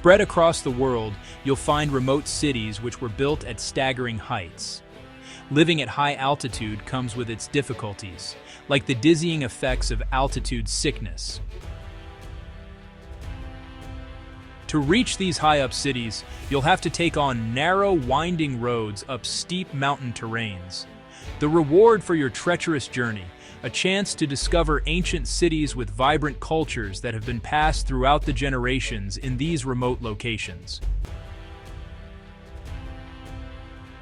Spread across the world, you'll find remote cities which were built at staggering heights. Living at high altitude comes with its difficulties, like the dizzying effects of altitude sickness. To reach these high-up cities, you'll have to take on narrow, winding roads up steep mountain terrains. The reward for your treacherous journey, a chance to discover ancient cities with vibrant cultures that have been passed throughout the generations in these remote locations.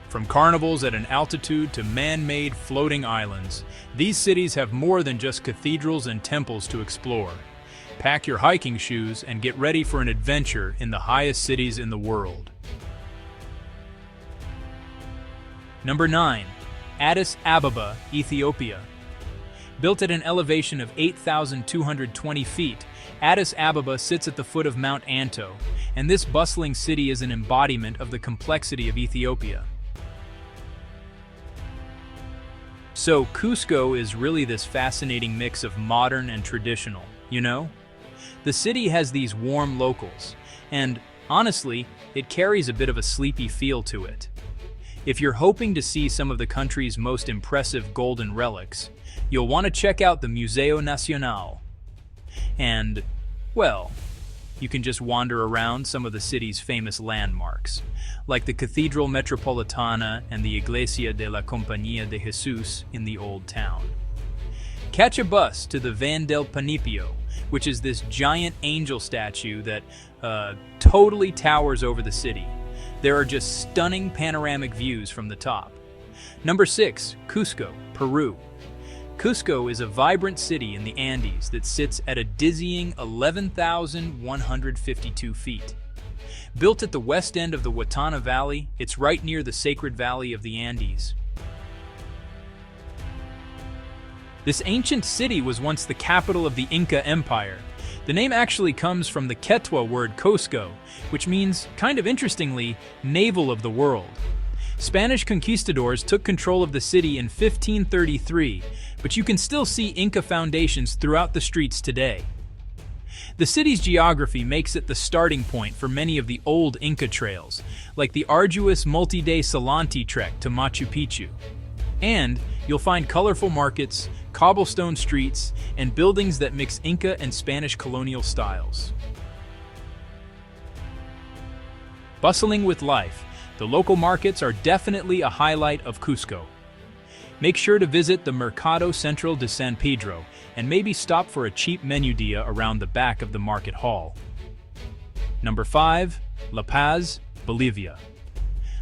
From carnivals at an altitude to man-made floating islands, these cities have more than just cathedrals and temples to explore. Pack your hiking shoes and get ready for an adventure in the highest cities in the world. Number 9. Addis Ababa, Ethiopia. Built at an elevation of 8,220 feet, Addis Ababa sits at the foot of Mount Anto, and this bustling city is an embodiment of the complexity of Ethiopia. So, Cusco is really this fascinating mix of modern and traditional, you know? The city has these warm locals, and honestly, it carries a bit of a sleepy feel to it. If you're hoping to see some of the country's most impressive golden relics, you'll want to check out the Museo Nacional. And, well, you can just wander around some of the city's famous landmarks, like the Cathedral Metropolitana and the Iglesia de la Compañía de Jesús in the Old Town. Catch a bus to the Van del Panipio, which is this giant angel statue that totally towers over the city. There are just stunning panoramic views from the top. Number 6, Cusco, Peru. Cusco is a vibrant city in the Andes that sits at a dizzying 11,152 feet. Built at the west end of the Huetana Valley, it's right near the Sacred Valley of the Andes. This ancient city was once the capital of the Inca Empire. The name actually comes from the Quechua word Cosco, which means, kind of interestingly, navel of the world. Spanish conquistadors took control of the city in 1533, but you can still see Inca foundations throughout the streets today. The city's geography makes it the starting point for many of the old Inca trails, like the arduous multi-day Salanti trek to Machu Picchu. And you'll find colorful markets, cobblestone streets, and buildings that mix Inca and Spanish colonial styles. Bustling with life, the local markets are definitely a highlight of Cusco. Make sure to visit the Mercado Central de San Pedro and maybe stop for a cheap menudilla around the back of the market hall. Number 5. La Paz, Bolivia.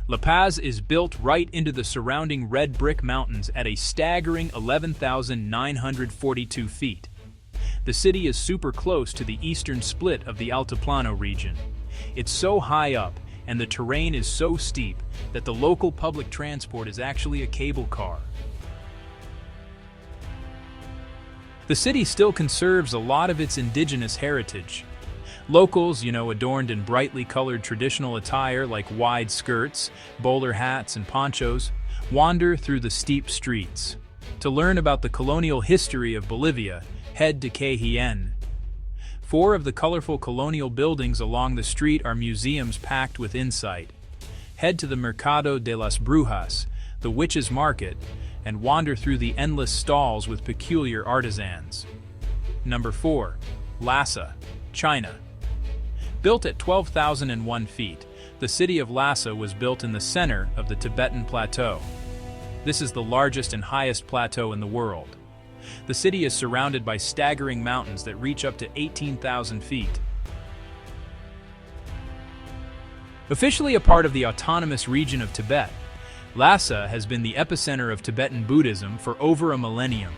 La Paz is built right into the surrounding red brick mountains at a staggering 11,942 feet. The city is super close to the eastern split of the Altiplano region. It's so high up and the terrain is so steep that the local public transport is actually a cable car. The city still conserves a lot of its indigenous heritage. Locals, adorned in brightly colored traditional attire like wide skirts, bowler hats, and ponchos, wander through the steep streets. To learn about the colonial history of Bolivia, head to Cajén. 4 of the colorful colonial buildings along the street are museums packed with insight. Head to the Mercado de las Brujas, the Witches' Market, and wander through the endless stalls with peculiar artisans. Number 4. Lhasa, China. Built at 12,001 feet, the city of Lhasa was built in the center of the Tibetan Plateau. This is the largest and highest plateau in the world. The city is surrounded by staggering mountains that reach up to 18,000 feet. Officially a part of the autonomous region of Tibet, Lhasa has been the epicenter of Tibetan Buddhism for over a millennium.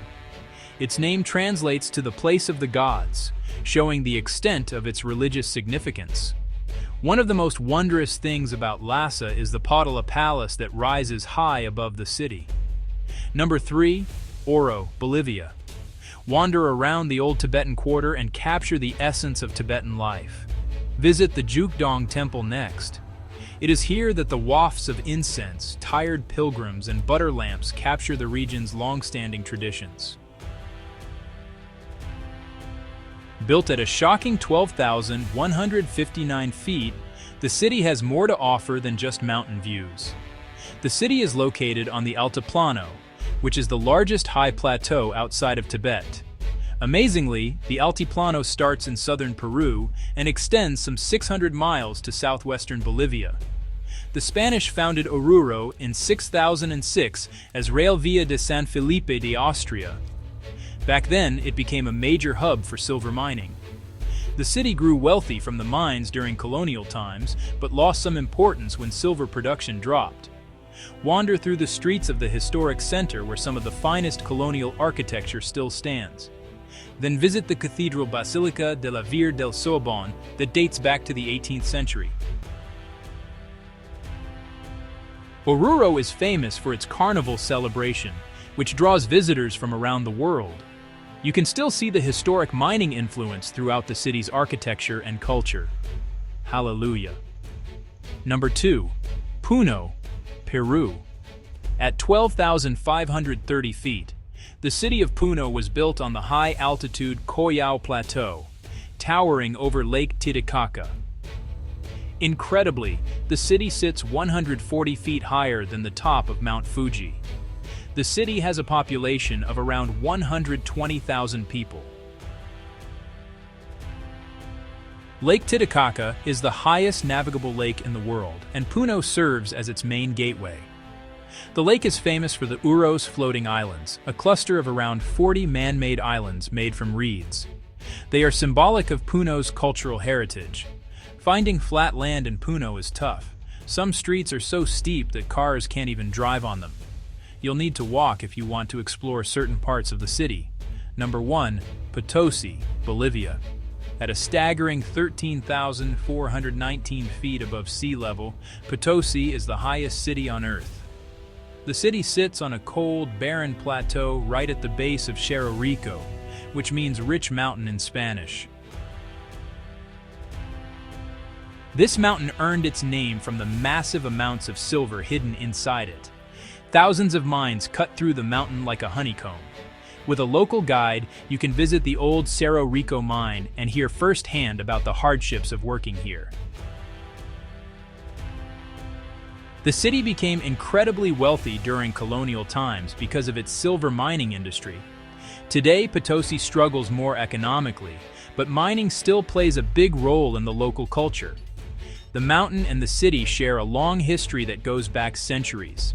Its name translates to the place of the gods, showing the extent of its religious significance. One of the most wondrous things about Lhasa is the Potala Palace that rises high above the city. Number 3. Oro, Bolivia. Wander around the old Tibetan quarter and capture the essence of Tibetan life. Visit the Jukdong Temple next. It is here that the wafts of incense, tired pilgrims, and butter lamps capture the region's long-standing traditions. Built at a shocking 12,159 feet, the city has more to offer than just mountain views. The city is located on the Altiplano, which is the largest high plateau outside of Tibet. Amazingly, the Altiplano starts in southern Peru and extends some 600 miles to southwestern Bolivia. The Spanish founded Oruro in 6006 as Real Villa de San Felipe de Austria. Back then, it became a major hub for silver mining. The city grew wealthy from the mines during colonial times, but lost some importance when silver production dropped. Wander through the streets of the historic center where some of the finest colonial architecture still stands. Then visit the Cathedral Basilica de la Virgen del Sorbonne that dates back to the 18th century. Oruro is famous for its carnival celebration, which draws visitors from around the world. You can still see the historic mining influence throughout the city's architecture and culture. Hallelujah. Number 2. Puno, Peru. At 12,530 feet, the city of Puno was built on the high-altitude Collao Plateau, towering over Lake Titicaca. Incredibly, the city sits 140 feet higher than the top of Mount Fuji. The city has a population of around 120,000 people. Lake Titicaca is the highest navigable lake in the world, and Puno serves as its main gateway. The lake is famous for the Uros floating islands, a cluster of around 40 man-made islands made from reeds. They are symbolic of Puno's cultural heritage. Finding flat land in Puno is tough. Some streets are so steep that cars can't even drive on them. You'll need to walk if you want to explore certain parts of the city. Number 1. Potosi, Bolivia. At a staggering 13,419 feet above sea level, Potosi is the highest city on Earth. The city sits on a cold, barren plateau right at the base of Cerro Rico, which means rich mountain in Spanish. This mountain earned its name from the massive amounts of silver hidden inside it. Thousands of mines cut through the mountain like a honeycomb. With a local guide, you can visit the old Cerro Rico mine and hear firsthand about the hardships of working here. The city became incredibly wealthy during colonial times because of its silver mining industry. Today, Potosi struggles more economically, but mining still plays a big role in the local culture. The mountain and the city share a long history that goes back centuries.